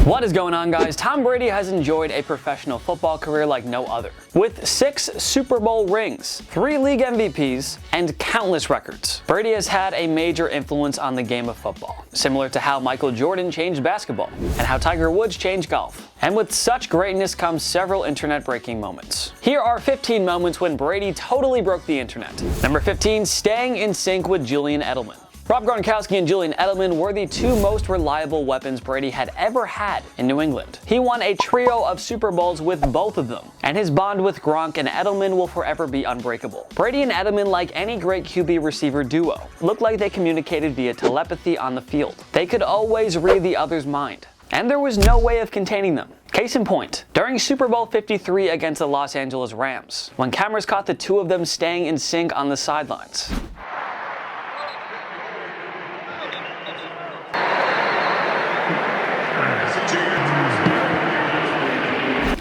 What is going on, guys? Tom Brady has enjoyed a professional football career like no other. With 6 Super Bowl rings, 3 league MVPs, and countless records, Brady has had a major influence on the game of football, similar to how Michael Jordan changed basketball and how Tiger Woods changed golf. And with such greatness comes several internet-breaking moments. Here are 15 moments when Brady totally broke the internet. Number 15, staying in sync with Julian Edelman. Rob Gronkowski and Julian Edelman were the 2 most reliable weapons Brady had ever had in New England. He won a trio of Super Bowls with both of them, and his bond with Gronk and Edelman will forever be unbreakable. Brady and Edelman, like any great QB receiver duo, looked like they communicated via telepathy on the field. They could always read the other's mind, and there was no way of containing them. Case in point, during Super Bowl 53 against the Los Angeles Rams, when cameras caught the 2 of them staying in sync on the sidelines.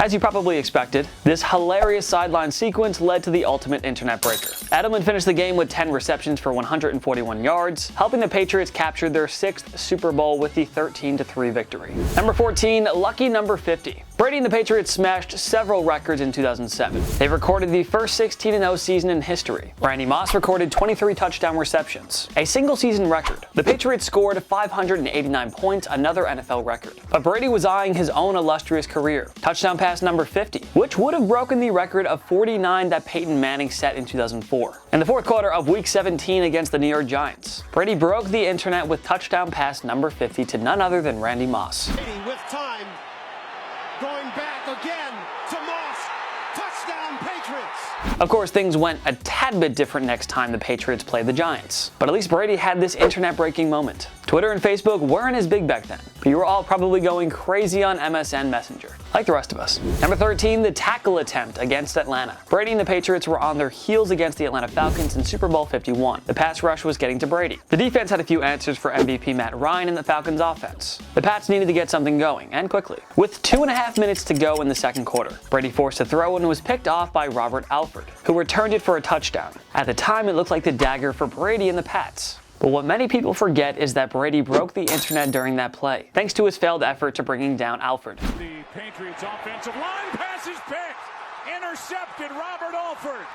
As you probably expected, this hilarious sideline sequence led to the ultimate internet breaker. Edelman finished the game with 10 receptions for 141 yards, helping the Patriots capture their 6th Super Bowl with the 13-3 victory. Number 14, lucky number 50. Brady and the Patriots smashed several records in 2007. They recorded the first 16-0 season in history. Randy Moss recorded 23 touchdown receptions, a single-season record. The Patriots scored 589 points, another NFL record. But Brady was eyeing his own illustrious career. Touchdown pass number 50, which would have broken the record of 49 that Peyton Manning set in 2004. In the 4th quarter of Week 17 against the New York Giants, Brady broke the internet with touchdown pass number 50 to none other than Randy Moss. With time, going back again to Moss, touchdown Patriots! Of course, things went a tad bit different next time the Patriots played the Giants, but at least Brady had this internet-breaking moment. Twitter and Facebook weren't as big back then, but you were all probably going crazy on MSN Messenger, like the rest of us. Number 13, the tackle attempt against Atlanta. Brady and the Patriots were on their heels against the Atlanta Falcons in Super Bowl 51. The pass rush was getting to Brady. The defense had a few answers for MVP Matt Ryan and the Falcons offense. The Pats needed to get something going, and quickly. With 2.5 minutes to go in the 2nd quarter, Brady forced a throw and was picked off by Robert Alford, who returned it for a touchdown. At the time, it looked like the dagger for Brady and the Pats. But what many people forget is that Brady broke the internet during that play, thanks to his failed effort to bringing down Alford. The Patriots offensive line pass is picked, intercepted Robert Alford.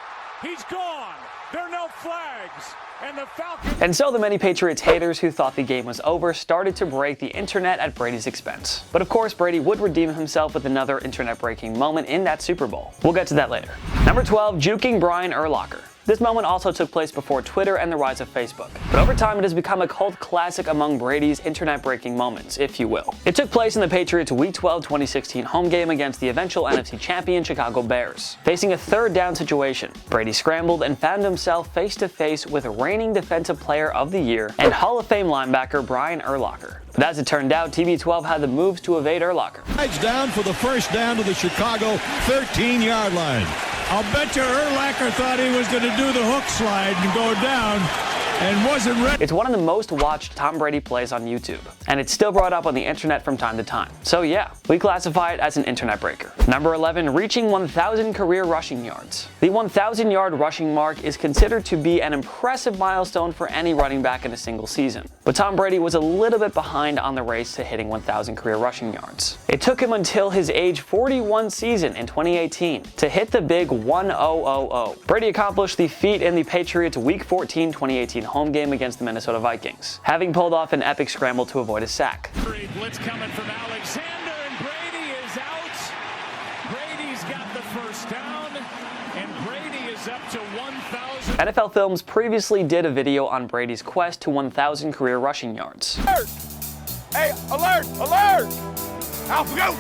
He's gone. There are no flags. And the Falcons. And so the many Patriots haters who thought the game was over started to break the internet at Brady's expense. But of course, Brady would redeem himself with another internet-breaking moment in that Super Bowl. We'll get to that later. Number 12, Juking Brian Urlacher. This moment also took place before Twitter and the rise of Facebook. But over time, it has become a cult classic among Brady's internet-breaking moments, if you will. It took place in the Patriots' Week 12 2016 home game against the eventual NFC champion Chicago Bears. Facing a 3rd down situation, Brady scrambled and found himself face-to-face with reigning Defensive Player of the Year and Hall of Fame linebacker Brian Urlacher. But as it turned out, TB12 had the moves to evade Urlacher. Down for the first down to the Chicago 13-yard line. I'll bet you Urlacher thought he was going to do the hook slide and go down and wasn't ready. It's one of the most watched Tom Brady plays on YouTube, and it's still brought up on the internet from time to time. So yeah, we classify it as an internet breaker. Number 11, reaching 1,000 career rushing yards. The 1,000-yard rushing mark is considered to be an impressive milestone for any running back in a single season. But Tom Brady was a little bit behind on the race to hitting 1,000 career rushing yards. It took him until his age 41 season in 2018 to hit the big 1,000. Brady accomplished the feat in the Patriots' Week 14 2018 home game against the Minnesota Vikings, having pulled off an epic scramble to avoid a sack. Blitz coming from Alexander, and Brady is out. Brady's got the first down, and Brady is up to 1,000. NFL Films previously did a video on Brady's quest to 1,000 career rushing yards. Alert! Hey, alert! Alert! Alpha go!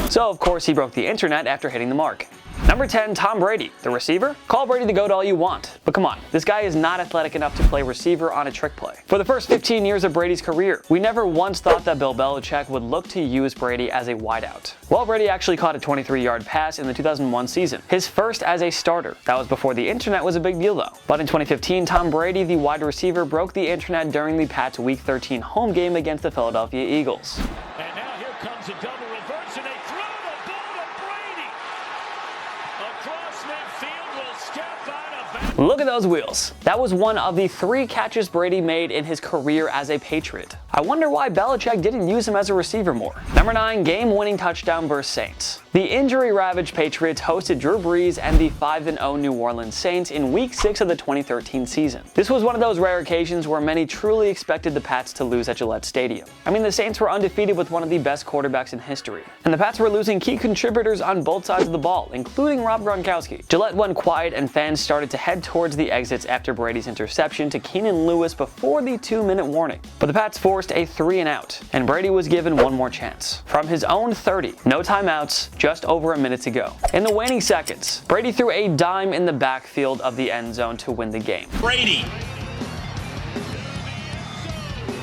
So of course he broke the internet after hitting the mark. Number 10, Tom Brady, the receiver? Call Brady the GOAT all you want, but come on, this guy is not athletic enough to play receiver on a trick play. For the first 15 years of Brady's career, we never once thought that Bill Belichick would look to use Brady as a wideout. Well, Brady actually caught a 23-yard pass in the 2001 season, his first as a starter. That was before the internet was a big deal though. But in 2015, Tom Brady, the wide receiver, broke the internet during the Pats' Week 13 home game against the Philadelphia Eagles. And now here comes a double reverse, and they throw the ball to Brady. Across midfield will step out of Look at those wheels. That was one of the 3 catches Brady made in his career as a Patriot. I wonder why Belichick didn't use him as a receiver more. Number 9, game-winning touchdown versus Saints. The injury-ravaged Patriots hosted Drew Brees and the 5-0 New Orleans Saints in Week 6 of the 2013 season. This was one of those rare occasions where many truly expected the Pats to lose at Gillette Stadium. I mean, the Saints were undefeated with one of the best quarterbacks in history, and the Pats were losing key contributors on both sides of the ball, including Rob Gronkowski. Gillette went quiet and fans started to head towards the exits after Brady's interception to Keenan Lewis before the 2-minute warning. But the Pats forced a 3-and-out, and Brady was given one more chance. From his own 30, no timeouts, just over a minute to go. In the waning seconds, Brady threw a dime in the backfield of the end zone to win the game. Brady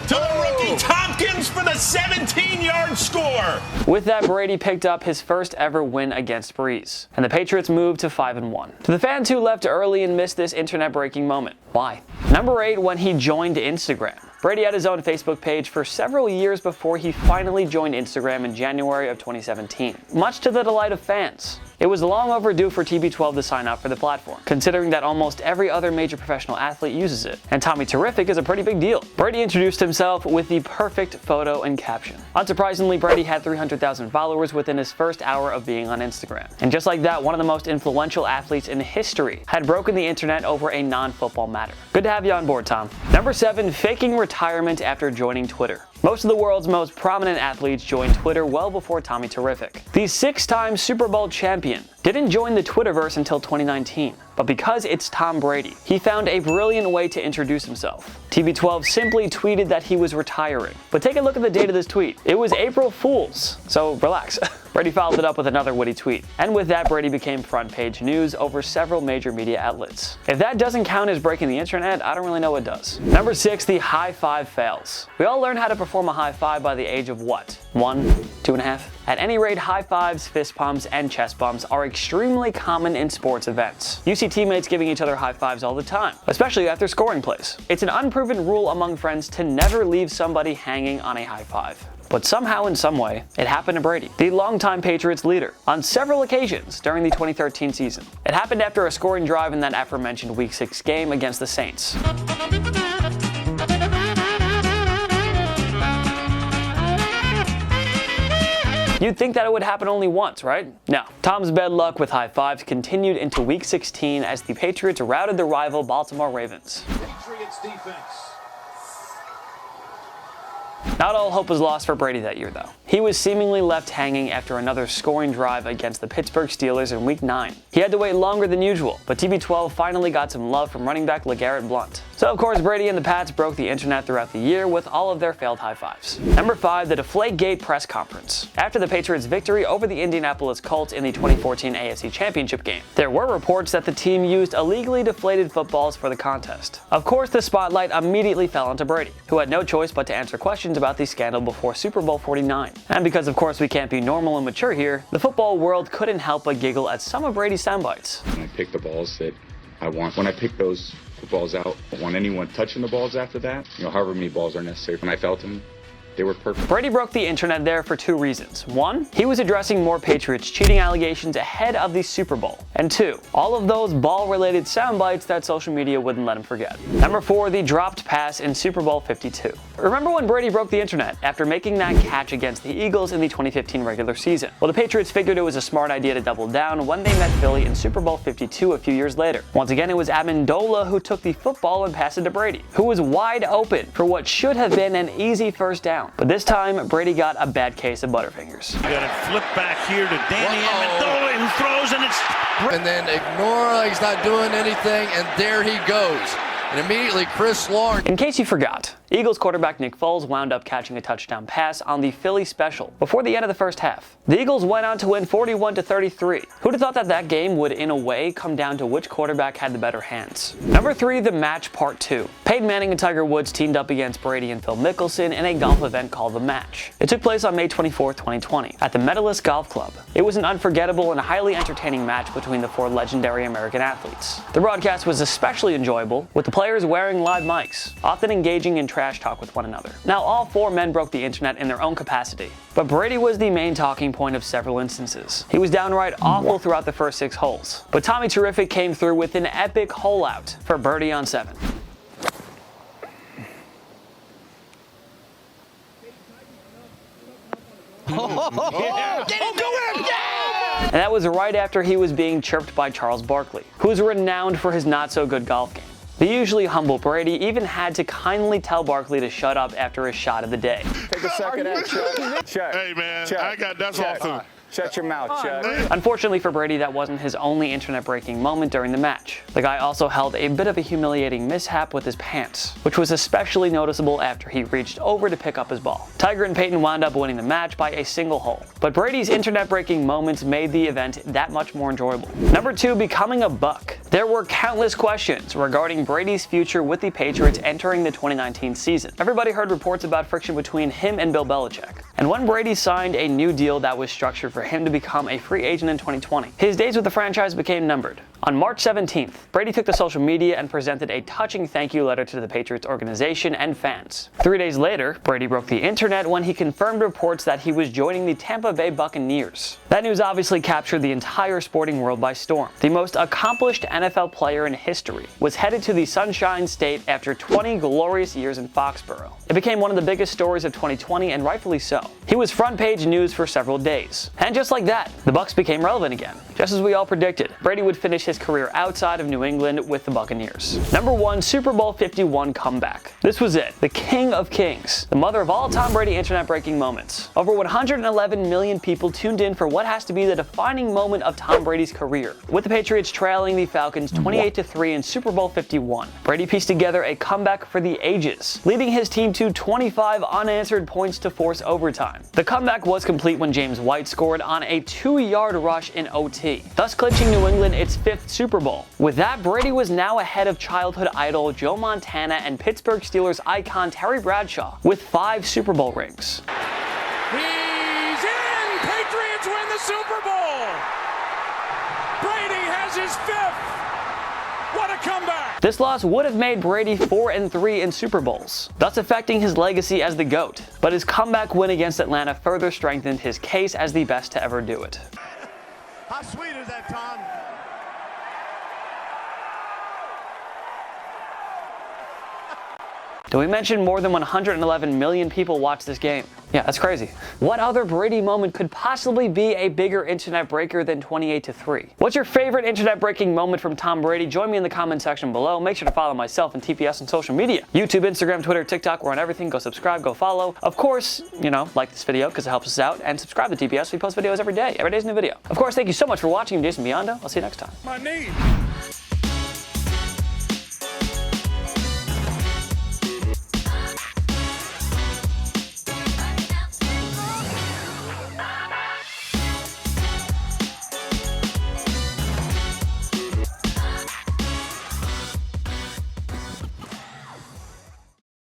to the rookie Tompkins for the 17-yard score. With that, Brady picked up his first ever win against Brees, and the Patriots moved to 5-1. To the fans who left early and missed this internet-breaking moment, why? Number 8, when he joined Instagram. Brady had his own Facebook page for several years before he finally joined Instagram in January of 2017, much to the delight of fans. It was long overdue for TB12 to sign up for the platform, considering that almost every other major professional athlete uses it, and Tommy Terrific is a pretty big deal. Brady introduced himself with the perfect photo and caption. Unsurprisingly, Brady had 300,000 followers within his first hour of being on Instagram. And just like that, one of the most influential athletes in history had broken the internet over a non-football matter. Good to have you on board, Tom. Number 7, faking retirement after joining Twitter. Most of the world's most prominent athletes joined Twitter well before Tommy Terrific. The 6-time Super Bowl champion didn't join the Twitterverse until 2019, but because it's Tom Brady, he found a brilliant way to introduce himself. TB12 simply tweeted that he was retiring. But take a look at the date of this tweet. It was April Fool's, so relax. Brady followed it up with another witty tweet. And with that, Brady became front page news over several major media outlets. If that doesn't count as breaking the internet, I don't really know what does. Number 6, the high five fails. We all learned how to perform a high five by the age of what? 1, 2.5? At any rate, high fives, fist pumps, and chest bumps are extremely common in sports events. You see teammates giving each other high fives all the time, especially after scoring plays. It's an unproven rule among friends to never leave somebody hanging on a high five. But somehow, in some way, it happened to Brady, the longtime Patriots leader, on several occasions during the 2013 season. It happened after a scoring drive in that aforementioned Week 6 game against the Saints. You'd think that it would happen only once, right? No. Tom's bad luck with high fives continued into Week 16 as the Patriots routed the rival Baltimore Ravens. Patriots defense. Not all hope was lost for Brady that year, though. He was seemingly left hanging after another scoring drive against the Pittsburgh Steelers in Week 9. He had to wait longer than usual, but TB12 finally got some love from running back LeGarrette Blount. So of course, Brady and the Pats broke the internet throughout the year with all of their failed high fives. Number 5, the Deflategate press conference. After the Patriots' victory over the Indianapolis Colts in the 2014 AFC Championship game, there were reports that the team used illegally deflated footballs for the contest. Of course, the spotlight immediately fell onto Brady, who had no choice but to answer questions about the scandal before Super Bowl 49. And because of course we can't be normal and mature here, the football world couldn't help but giggle at some of Brady's soundbites. I pick the balls that I want. When I pick those footballs out, I don't want anyone touching the balls after that. However many balls are necessary. When I felt them, they were perfect. Brady broke the internet there for 2 reasons. 1, he was addressing more Patriots cheating allegations ahead of the Super Bowl. And 2, all of those ball-related sound bites that social media wouldn't let him forget. Number 4, the dropped pass in Super Bowl 52. Remember when Brady broke the internet after making that catch against the Eagles in the 2015 regular season? Well, the Patriots figured it was a smart idea to double down when they met Philly in Super Bowl 52 a few years later. Once again, it was Amendola who took the football and passed it to Brady, who was wide open for what should have been an easy first down. But this time, Brady got a bad case of Butterfingers. Got it flip back here to Danny Amendola, who throws, and it's... And then ignore like he's not doing anything, and there he goes. And immediately Chris Lawrence. In case you forgot, Eagles quarterback Nick Foles wound up catching a touchdown pass on the Philly special before the end of the first half. The Eagles went on to win 41-33. Who'd have thought that that game would, in a way, come down to which quarterback had the better hands? Number 3, the match part 2. Peyton Manning and Tiger Woods teamed up against Brady and Phil Mickelson in a golf event called The Match. It took place on May 24, 2020, at the Medalist Golf Club. It was an unforgettable and highly entertaining match between the 4 legendary American athletes. The broadcast was especially enjoyable, with the players wearing live mics, often engaging in trash talk with one another. Now, all 4 men broke the internet in their own capacity, but Brady was the main talking point of several instances. He was downright awful throughout the first 6 holes, but Tommy Terrific came through with an epic hole out for birdie on 7. And that was right after he was being chirped by Charles Barkley, who is renowned for his not-so-good golf game. The usually humble Brady even had to kindly tell Barkley to shut up after his shot of the day. Take a second and check. Hey, man, Check. that's all food. Shut your mouth, Chuck. Unfortunately for Brady, that wasn't his only internet-breaking moment during the match. The guy also held a bit of a humiliating mishap with his pants, which was especially noticeable after he reached over to pick up his ball. Tiger and Peyton wound up winning the match by a single hole, but Brady's internet-breaking moments made the event that much more enjoyable. Number 2, becoming a Buck. There were countless questions regarding Brady's future with the Patriots entering the 2019 season. Everybody heard reports about friction between him and Bill Belichick. And when Brady signed a new deal that was structured for him to become a free agent in 2020, his days with the franchise became numbered. On March 17th, Brady took to social media and presented a touching thank you letter to the Patriots organization and fans. 3 days later, Brady broke the internet when he confirmed reports that he was joining the Tampa Bay Buccaneers. That news obviously captured the entire sporting world by storm. The most accomplished NFL player in history was headed to the Sunshine State after 20 glorious years in Foxborough. It became one of the biggest stories of 2020, and rightfully so. He was front page news for several days. And just like that, the Bucs became relevant again. Just as we all predicted, Brady would finish his career outside of New England with the Buccaneers. Number 1, Super Bowl 51 comeback. This was it, the king of kings, the mother of all Tom Brady internet-breaking moments. Over 111 million people tuned in for what has to be the defining moment of Tom Brady's career. With the Patriots trailing the Falcons 28-3 in Super Bowl 51, Brady pieced together a comeback for the ages, leading his team to 25 unanswered points to force overtime. The comeback was complete when James White scored on a 2-yard rush in OT, thus clinching New England its 5th Super Bowl. With that, Brady was now ahead of childhood idol Joe Montana and Pittsburgh Steelers icon Terry Bradshaw with 5 Super Bowl rings. He's in! Patriots win the Super Bowl! Brady has his 5th! What a comeback! This loss would have made Brady 4-3 in Super Bowls, thus affecting his legacy as the GOAT. But his comeback win against Atlanta further strengthened his case as the best to ever do it. How sweet is that, Tom? Did we mention more than 111 million people watched this game? Yeah, that's crazy. What other Brady moment could possibly be a bigger internet breaker than 28-3? What's your favorite internet breaking moment from Tom Brady? Join me in the comment section below. Make sure to follow myself and TPS on social media. YouTube, Instagram, Twitter, TikTok, we're on everything. Go subscribe, go follow. Of course, like this video because it helps us out, and subscribe to TPS. We post videos every day. Every day's a new video. Of course, thank you so much for watching. I'm Jason Biondo. I'll see you next time. My knee.